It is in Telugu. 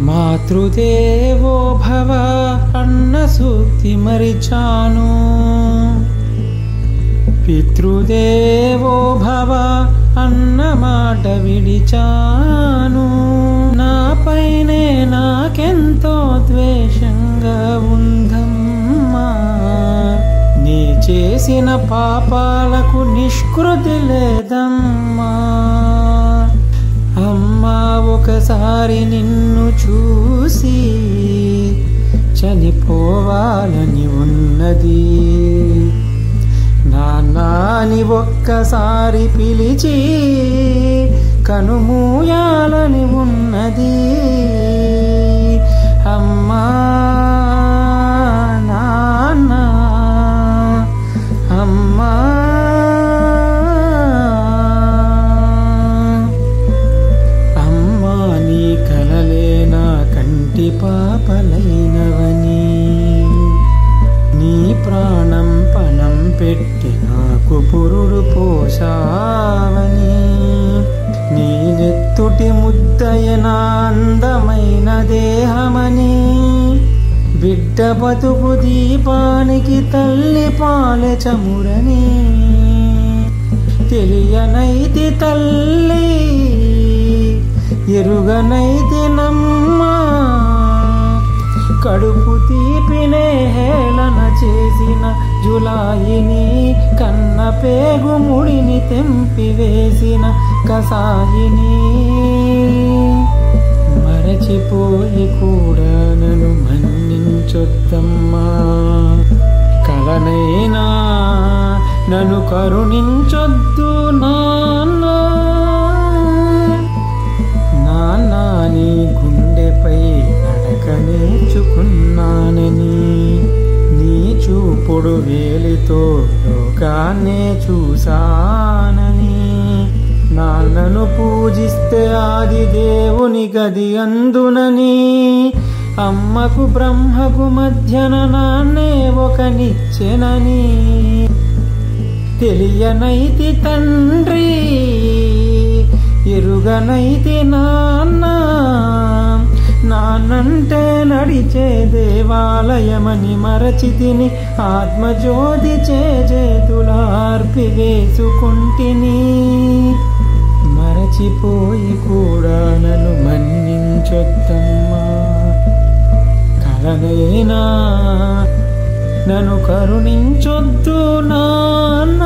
మాతృదేవో భవ అన్న సూక్తి మరిచాను, పితృదేవో భవ అన్న మాట విడిచాను. నాపైనే నాకెంతో ద్వేషంగా ఉందమ్మా, నీ చేసిన పాపాలకు నిష్కృతి లేదమ్మా. అమ్మా ఒకసారి నిన్ను చూసి చనిపోవాలని ఉన్నది, నాన్నని ఒక్కసారి పిలిచి కనుమూయాలని ఉన్నది. అమ్మా నాన్న, అమ్మా అమ్మా నీ కలలే నా కంటి పాపలైనవని, నీ ప్రాణం పణం పెట్టి నాకు పురుడు పోషావని, నీ నెత్తుటి ముద్దయన అందమైన దేహమని, బిడ్డ బతుకు దీపానికి తల్లి పాలె చమురని, తెలియనైతి తల్లి ఎరుగనైతి నమ్మా, కడుపు తీపినే హేళన చేసిన జులాయిని, కన్న పేగు ముడిని తెంపివేసిన కసాయిని, మరచిపోయి కూడా నన్ను మన్నించొద్దమ్మా, కలనైనా నన్ను కరుణించొద్దు నాన్న. నాన్న నీ గుండెపై నడక నేర్చుకున్నానని, నీ చూపుడు వేలితో లోకాన్నే చూసానని, నాన్నను పూజిస్తే ఆది దేవుని గది అందునని, అమ్మకు బ్రహ్మకు మధ్యన నాన్నే ఒక నిచ్చెనని, తెలియనైతి తండ్రి ఎరుగనైతి నాన్న, నాన్నంటే నడిచే దేవాలయమని మరచితిని, ఆత్మజ్యోతి చేతులార్పి వేసుకుంటిని, మరచిపోయి కూడా నన్ను మన్నించొద్దమ్మా, కలనైనా నన్ను కరుణించొద్దు నాన్న.